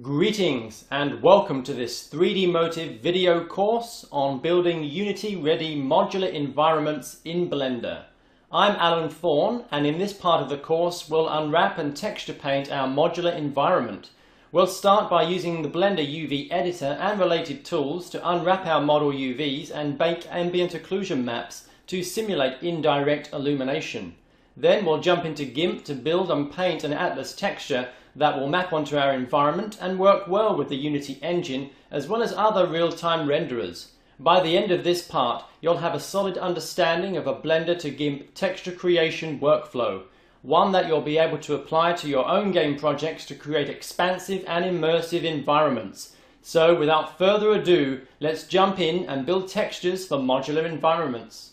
Greetings and welcome to this 3D Motive video course on building Unity-ready modular environments in Blender. I'm Alan Thorne, and in this part of the course we'll unwrap and texture paint our modular environment. We'll start by using the Blender UV editor and related tools to unwrap our model UVs and bake ambient occlusion maps to simulate indirect illumination. Then we'll jump into GIMP to build and paint an atlas texture that will map onto our environment and work well with the Unity engine as well as other real-time renderers. By the end of this part, you'll have a solid understanding of a Blender to GIMP texture creation workflow, one that you'll be able to apply to your own game projects to create expansive and immersive environments. So without further ado, let's jump in and build textures for modular environments.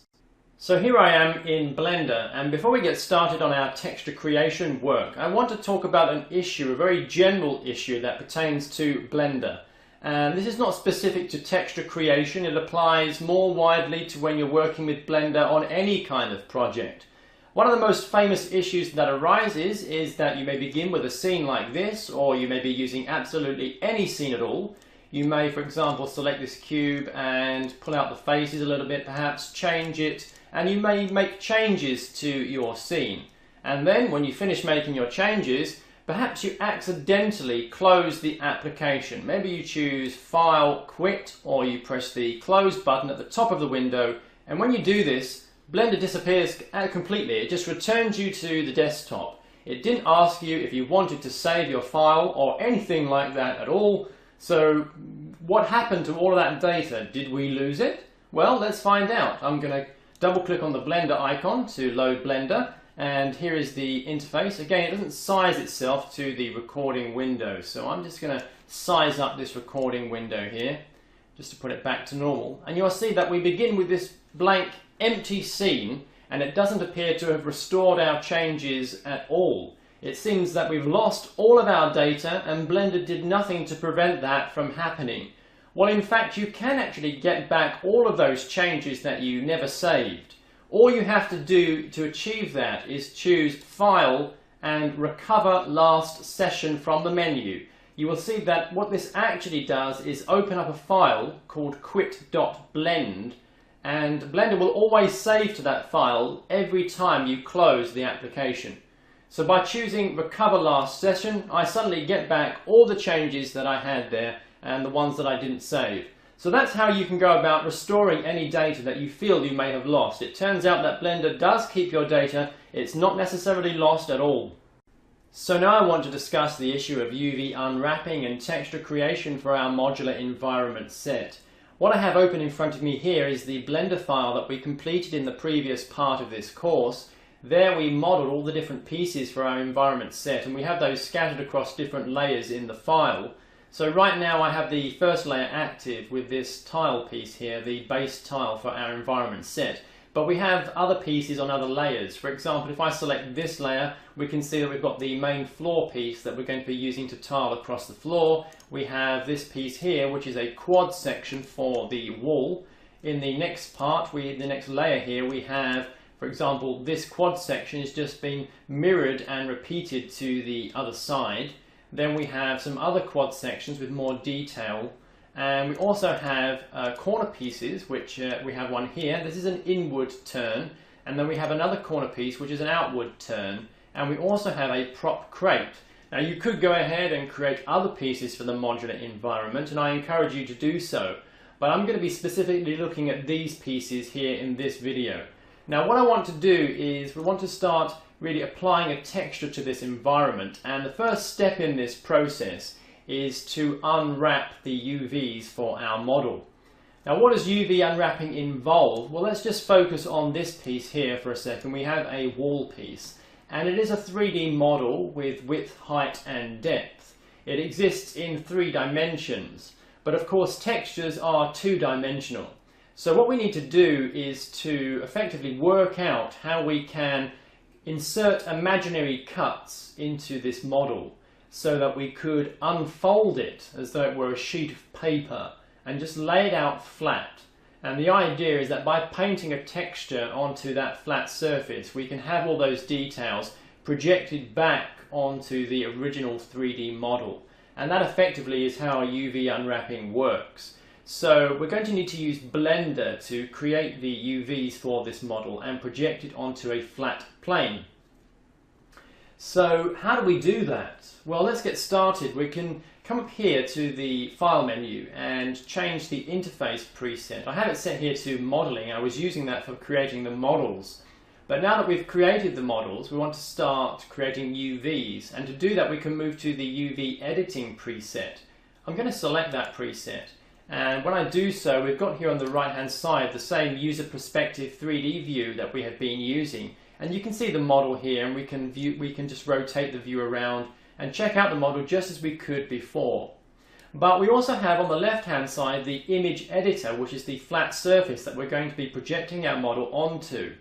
So here I am in Blender, and before we get started on our texture creation work, I want to talk about an issue, a very general issue that pertains to Blender. And this is not specific to texture creation, it applies more widely to when you're working with Blender on any kind of project. One of the most famous issues that arises is that you may begin with a scene like this, or you may be using absolutely any scene at all. You may, for example, select this cube and pull out the faces a little bit, perhaps change it, and you may make changes to your scene. And then when you finish making your changes, perhaps you accidentally close the application. Maybe you choose File, Quit, or you press the Close button at the top of the window, and when you do this, Blender disappears completely. It just returns you to the desktop. It didn't ask you if you wanted to save your file or anything like that at all. So what happened to all of that data? Did we lose it? Well, let's find out. I'm going to double click on the Blender icon to load Blender, and here is the interface. Again, it doesn't size itself to the recording window, so I'm just going to size up this recording window here just to put it back to normal, and you'll see that we begin with this blank empty scene, and it doesn't appear to have restored our changes at all. It seems that we've lost all of our data and Blender did nothing to prevent that from happening. Well, in fact, you can actually get back all of those changes that you never saved. All you have to do to achieve that is choose File and Recover Last Session from the menu. You will see that what this actually does is open up a file called quit.blend, and Blender will always save to that file every time you close the application. So by choosing Recover Last Session, I suddenly get back all the changes that I had there and the ones that I didn't save. So that's how you can go about restoring any data that you feel you may have lost. It turns out that Blender does keep your data, it's not necessarily lost at all. So now I want to discuss the issue of UV unwrapping and texture creation for our modular environment set. What I have open in front of me here is the Blender file that we completed in the previous part of this course. There we modeled all the different pieces for our environment set, and we have those scattered across different layers in the file. So right now I have the first layer active with this tile piece here, the base tile for our environment set. But we have other pieces on other layers. For example, if I select this layer, we can see that we've got the main floor piece that we're going to be using to tile across the floor. We have this piece here, which is a quad section for the wall. In the next part, the next layer here, we have, for example, this quad section is just being mirrored and repeated to the other side. Then we have some other quad sections with more detail, and we also have corner pieces, which we have one here. This is an inward turn, and then we have another corner piece which is an outward turn, and we also have a prop crate. Now you could go ahead and create other pieces for the modular environment, and I encourage you to do so, but I'm going to be specifically looking at these pieces here in this video. Now what I want to do is we want to start really applying a texture to this environment, and the first step in this process is to unwrap the UVs for our model. Now what does UV unwrapping involve? Well, let's just focus on this piece here for a second. We have a wall piece, and it is a 3D model with width, height and depth. It exists in 3 dimensions, but of course textures are 2-dimensional. So what we need to do is to effectively work out how we can insert imaginary cuts into this model so that we could unfold it as though it were a sheet of paper and just lay it out flat. And the idea is that by painting a texture onto that flat surface, we can have all those details projected back onto the original 3D model. and that effectively is how UV unwrapping works. So we're going to need to use Blender to create the UVs for this model and project it onto a flat plane. So how do we do that? Well, let's get started. We can come up here to the File menu and change the interface preset. I have it set here to modeling. I was using that for creating the models. But now that we've created the models, we want to start creating UVs. And to do that, we can move to the UV editing preset. I'm going to select that preset. And when I do so, we've got here on the right-hand side the same user perspective 3D view that we have been using. And you can see the model here, and we can just rotate the view around and check out the model just as we could before. But we also have on the left-hand side the image editor, which is the flat surface that we're going to be projecting our model onto.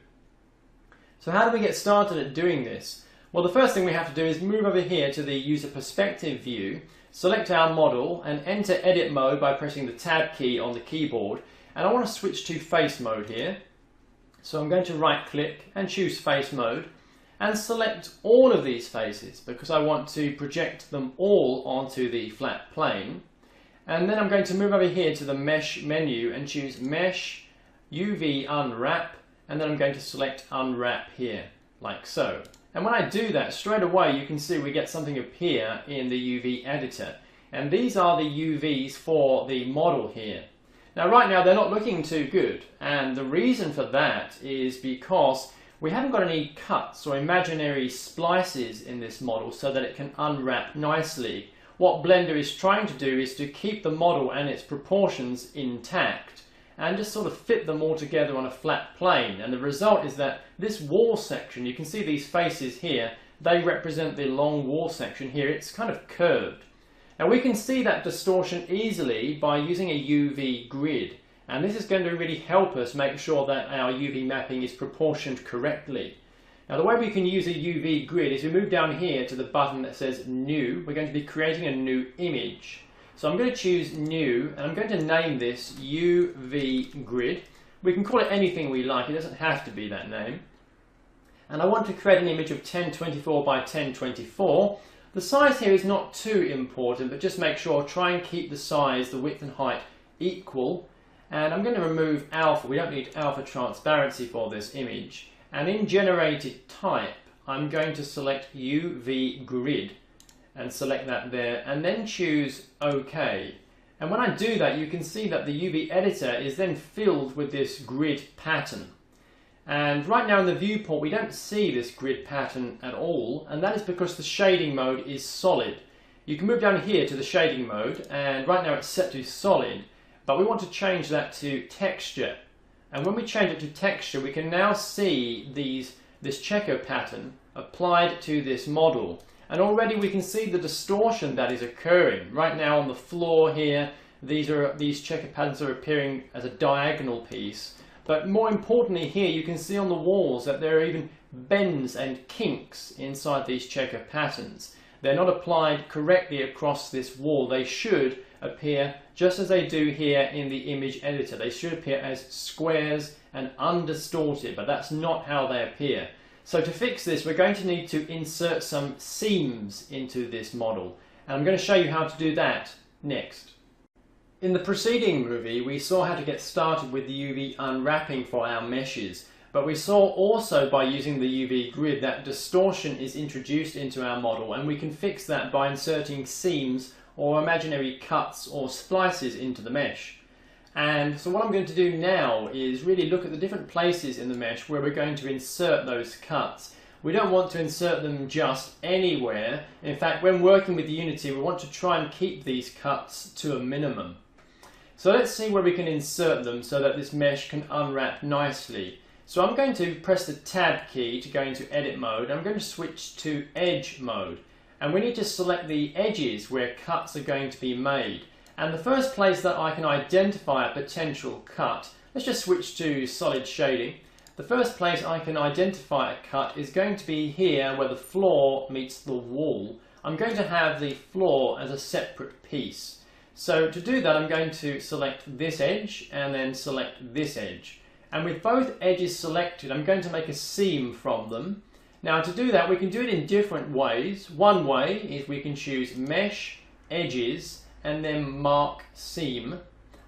So how do we get started at doing this? Well, the first thing we have to do is move over here to the user perspective view, select our model and enter edit mode by pressing the tab key on the keyboard. And I want to switch to face mode here. So I'm going to right click and choose face mode and select all of these faces because I want to project them all onto the flat plane. And then I'm going to move over here to the mesh menu and choose mesh, UV unwrap, and then I'm going to select unwrap here, like so. And when I do that, straight away you can see we get something appear in the UV editor. And these are the UVs for the model here. Now right now they're not looking too good, and the reason for that is because we haven't got any cuts or imaginary splices in this model so that it can unwrap nicely. What Blender is trying to do is to keep the model and its proportions intact and just sort of fit them all together on a flat plane, and the result is that this wall section, you can see these faces here, they represent the long wall section here. It's kind of curved. Now we can see that distortion easily by using a UV grid, and this is going to really help us make sure that our UV mapping is proportioned correctly. Now the way we can use a UV grid is we move down here to the button that says New. We're going to be creating a new image. So I'm going to choose New, and I'm going to name this UV grid. We can call it anything we like, it doesn't have to be that name. And I want to create an image of 1024 by 1024. The size here is not too important, but just make sure, try and keep the size, the width and height equal. And I'm going to remove alpha. We don't need alpha transparency for this image. And in generated type, I'm going to select UV grid and select that there, and then choose OK. And when I do that, you can see that the UV editor is then filled with this grid pattern. And right now in the viewport we don't see this grid pattern at all, and that is because the shading mode is solid. You can move down here to the shading mode, and right now it's set to solid, but we want to change that to texture. And when we change it to texture, we can now see this checker pattern applied to this model. And already we can see the distortion that is occurring. Right now on the floor here, these checker patterns are appearing as a diagonal piece. But more importantly here, you can see on the walls that there are even bends and kinks inside these checker patterns. They're not applied correctly across this wall. They should appear just as they do here in the image editor. They should appear as squares and undistorted, but that's not how they appear. So to fix this, we're going to need to insert some seams into this model. And I'm going to show you how to do that next. In the preceding movie, we saw how to get started with the UV unwrapping for our meshes. But we saw also by using the UV grid that distortion is introduced into our model, and we can fix that by inserting seams or imaginary cuts or splices into the mesh. And so what I'm going to do now is really look at the different places in the mesh where we're going to insert those cuts. We don't want to insert them just anywhere. In fact, when working with Unity, we want to try and keep these cuts to a minimum. So let's see where we can insert them so that this mesh can unwrap nicely. So I'm going to press the tab key to go into edit mode. I'm going to switch to edge mode. And we need to select the edges where cuts are going to be made. And the first place that I can identify a potential cut, let's just switch to solid shading. The first place I can identify a cut is going to be here where the floor meets the wall. I'm going to have the floor as a separate piece. So to do that, I'm going to select this edge and then select this edge. And with both edges selected, I'm going to make a seam from them. Now to do that, we can do it in different ways. One way is we can choose Mesh, edges and then mark seam,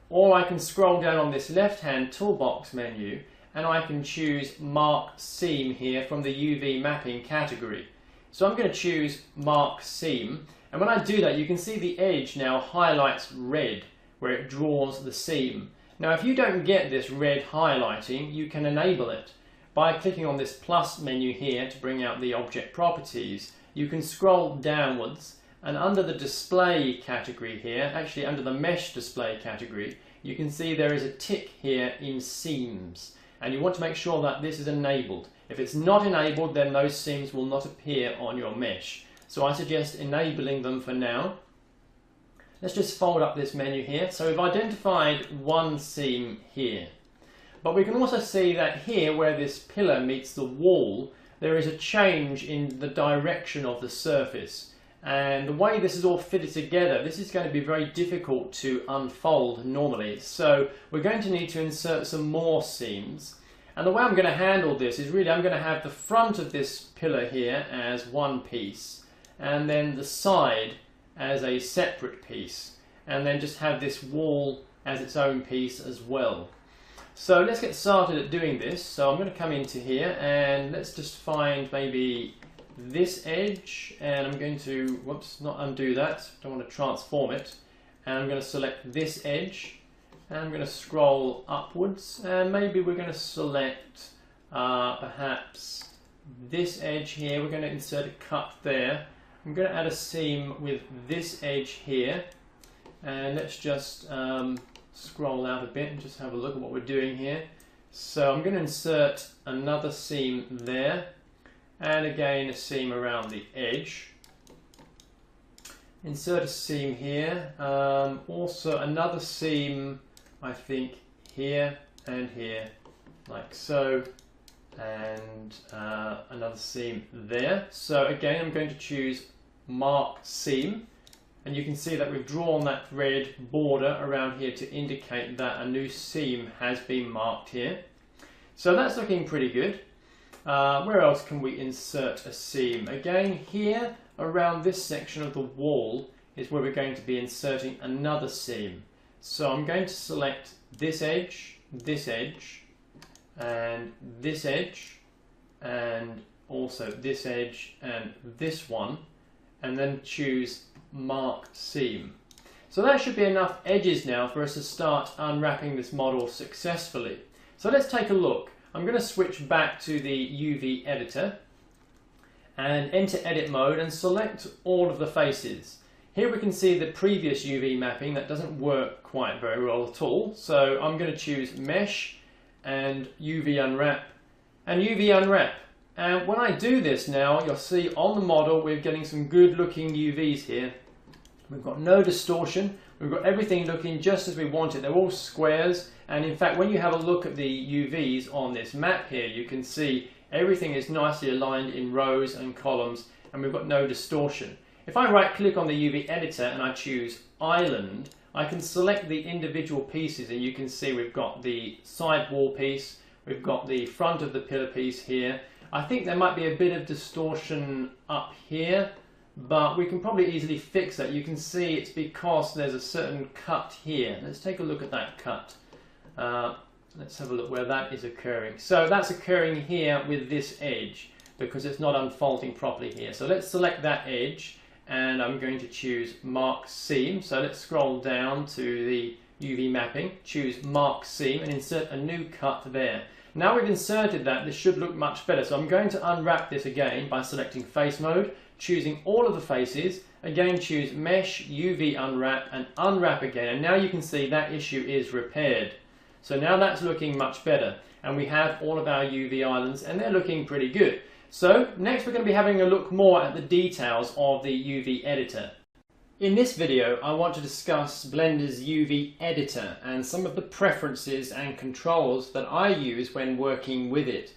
or I can scroll down on this left-hand toolbox menu and I can choose mark seam here from the UV mapping category. So I'm going to choose mark seam, and when I do that you can see the edge now highlights red where it draws the seam. Now if you don't get this red highlighting, you can enable it by clicking on this plus menu here to bring out the object properties. You can scroll downwards, and under the display category here, actually under the mesh display category, you can see there is a tick here in seams, and you want to make sure that this is enabled. If it's not enabled, then those seams will not appear on your mesh. So I suggest enabling them for now. Let's just fold up this menu here. So we've identified one seam here. But we can also see that here, where this pillar meets the wall, there is a change in the direction of the surface. And the way this is all fitted together, this is going to be very difficult to unfold normally. So we're going to need to insert some more seams. And the way I'm going to handle this is really I'm going to have the front of this pillar here as one piece, and then the side as a separate piece, and then just have this wall as its own piece as well. So let's get started at doing this. So I'm going to come into here and let's just find maybe this edge, and I'm going to, whoops, not undo that, don't want to transform it, and I'm going to select this edge, and I'm going to scroll upwards, and maybe we're going to select perhaps this edge here. We're going to insert a cut there. I'm going to add a seam with this edge here, and let's just scroll out a bit and just have a look at what we're doing here. So I'm going to insert another seam there, and again a seam around the edge. Insert a seam here, also another seam I think here and here, like so, and another seam there. So again I'm going to choose mark seam, and you can see that we've drawn that red border around here to indicate that a new seam has been marked here. So that's looking pretty good. Where else can we insert a seam? Again here around this section of the wall is where we're going to be inserting another seam. So I'm going to select this edge, and this edge, and also this edge and this one, and then choose mark seam. So that should be enough edges now for us to start unwrapping this model successfully. So let's take a look. I'm going to switch back to the UV editor and enter edit mode and select all of the faces. Here we can see the previous UV mapping that doesn't work quite very well at all. So I'm going to choose mesh and UV unwrap and UV unwrap. And when I do this now, you'll see on the model we're getting some good looking UVs here. We've got no distortion, we've got everything looking just as we want it. They're all squares, and in fact when you have a look at the UVs on this map here, you can see everything is nicely aligned in rows and columns, and we've got no distortion. If I right click on the UV editor and I choose island, I can select the individual pieces, and you can see we've got the side wall piece, we've got the front of the pillar piece here. I think there might be a bit of distortion up here, but we can probably easily fix that. You can see it's because there's a certain cut here. Let's take a look at that cut. Let's have a look where that is occurring. So that's occurring here with this edge because it's not unfolding properly here. So let's select that edge, and I'm going to choose mark seam. So let's scroll down to the UV mapping, choose mark seam, and insert a new cut there. Now we've inserted that, this should look much better. So I'm going to unwrap this again by selecting face mode, choosing all of the faces, again choose mesh, UV unwrap, and unwrap again. And now you can see that issue is repaired. So now that's looking much better. And we have all of our UV islands, and they're looking pretty good. So next we're going to be having a look more at the details of the UV editor. In this video, I want to discuss Blender's UV editor and some of the preferences and controls that I use when working with it.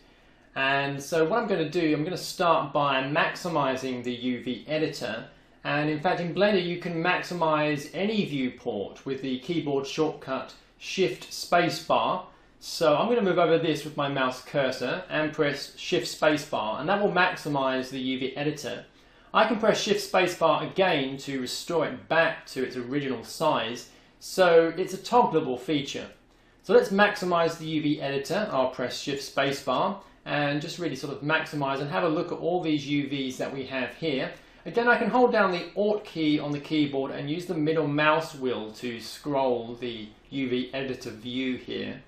And so what I'm going to do, I'm going to start by maximizing the UV editor. And in fact, in Blender, you can maximize any viewport with the keyboard shortcut Shift Spacebar. So I'm going to move over this with my mouse cursor and press Shift Spacebar, and that will maximize the UV editor. I can press Shift Spacebar again to restore it back to its original size, so it's a toggleable feature. So let's maximize the UV editor. I'll press Shift Spacebar and just really sort of maximize and have a look at all these UVs that we have here. Again, I can hold down the Alt key on the keyboard and use the middle mouse wheel to scroll the UV editor view here.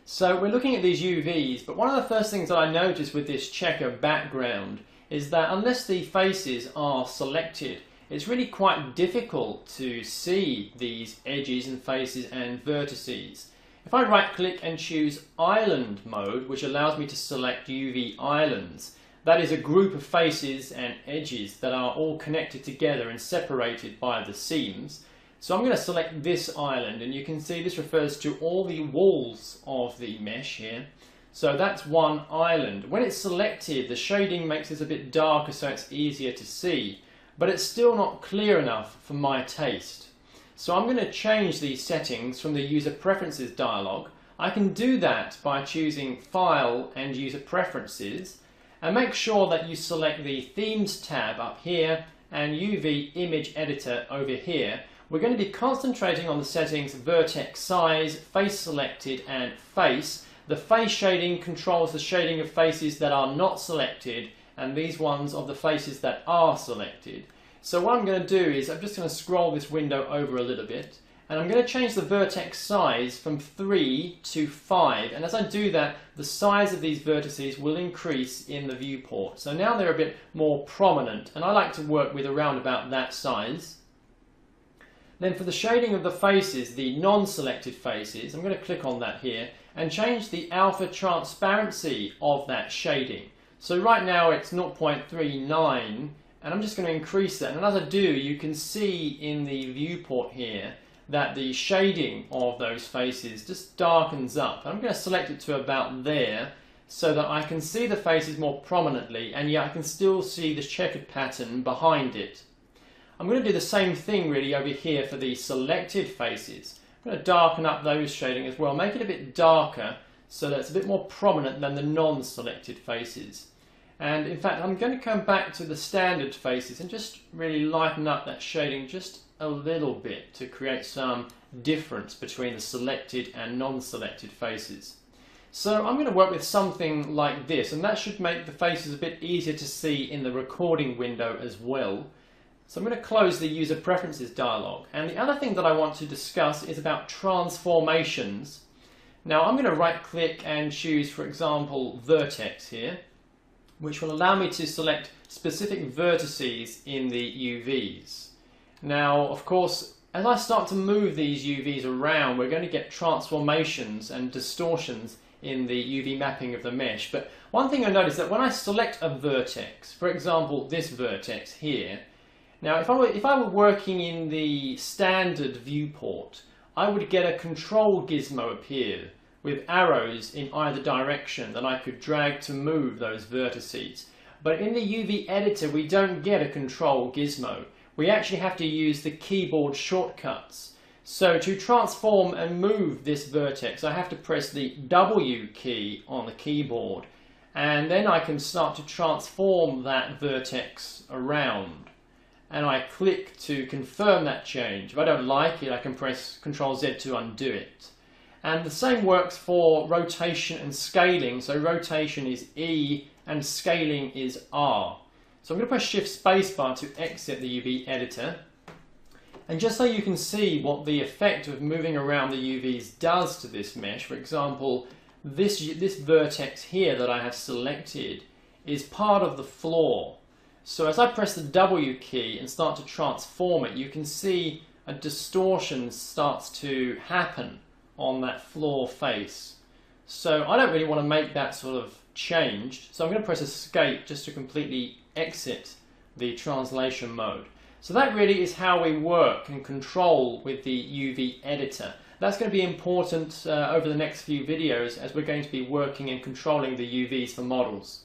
So we're looking at these UVs, but one of the first things that I noticed with this checker background is that unless the faces are selected, it's really quite difficult to see these edges and faces and vertices. If I right click and choose Island mode, which allows me to select UV islands, that is a group of faces and edges that are all connected together and separated by the seams. So I'm going to select this island, and you can see this refers to all the walls of the mesh here. So that's one island. When it's selected, the shading makes this a bit darker so it's easier to see, but it's still not clear enough for my taste. So I'm going to change these settings from the User Preferences dialog. I can do that by choosing File and User Preferences, and make sure that you select the Themes tab up here and UV Image Editor over here. We're going to be concentrating on the settings Vertex Size, Face Selected and Face. The face shading controls the shading of faces that are not selected, and these ones of the faces that are selected. So what I'm going to do is I'm just going to scroll this window over a little bit, and I'm going to change the vertex size from 3 to 5, and as I do that, the size of these vertices will increase in the viewport. So now they're a bit more prominent, and I like to work with around about that size. Then for the shading of the faces, the non-selected faces, I'm going to click on that here and change the alpha transparency of that shading. So right now it's 0.39, and I'm just going to increase that, and as I do, you can see in the viewport here that the shading of those faces just darkens up. I'm going to select it to about there so that I can see the faces more prominently, and yet I can still see the checkered pattern behind it. I'm going to do the same thing really over here for the selected faces. I'm going to darken up those shading as well, make it a bit darker so that it's a bit more prominent than the non-selected faces. And in fact, I'm going to come back to the standard faces and just really lighten up that shading just a little bit to create some difference between the selected and non-selected faces. So I'm going to work with something like this, and that should make the faces a bit easier to see in the recording window as well. So I'm going to close the User Preferences dialog, and the other thing that I want to discuss is about transformations. Now I'm going to right click and choose, for example, Vertex here, which will allow me to select specific vertices in the UVs. Now, of course, as I start to move these UVs around, we're going to get transformations and distortions in the UV mapping of the mesh. But one thing I notice that when I select a vertex, for example, this vertex here, now if I were working in the standard viewport, I would get a control gizmo appear with arrows in either direction that I could drag to move those vertices. But in the UV editor, we don't get a control gizmo. We actually have to use the keyboard shortcuts. So to transform and move this vertex, I have to press the W key on the keyboard, and then I can start to transform that vertex around. And I click to confirm that change. If I don't like it, I can press Ctrl Z to undo it. And the same works for rotation and scaling. So rotation is E and scaling is R. So I'm going to press Shift Spacebar to exit the UV editor. And just so you can see what the effect of moving around the UVs does to this mesh, for example, this vertex here that I have selected is part of the floor. So as I press the W key and start to transform it, you can see a distortion starts to happen on that floor face. So I don't really want to make that sort of changed, so I'm going to press Escape just to completely exit the translation mode. So that really is how we work and control with the UV editor. That's going to be important over the next few videos as we're going to be working and controlling the UVs for models.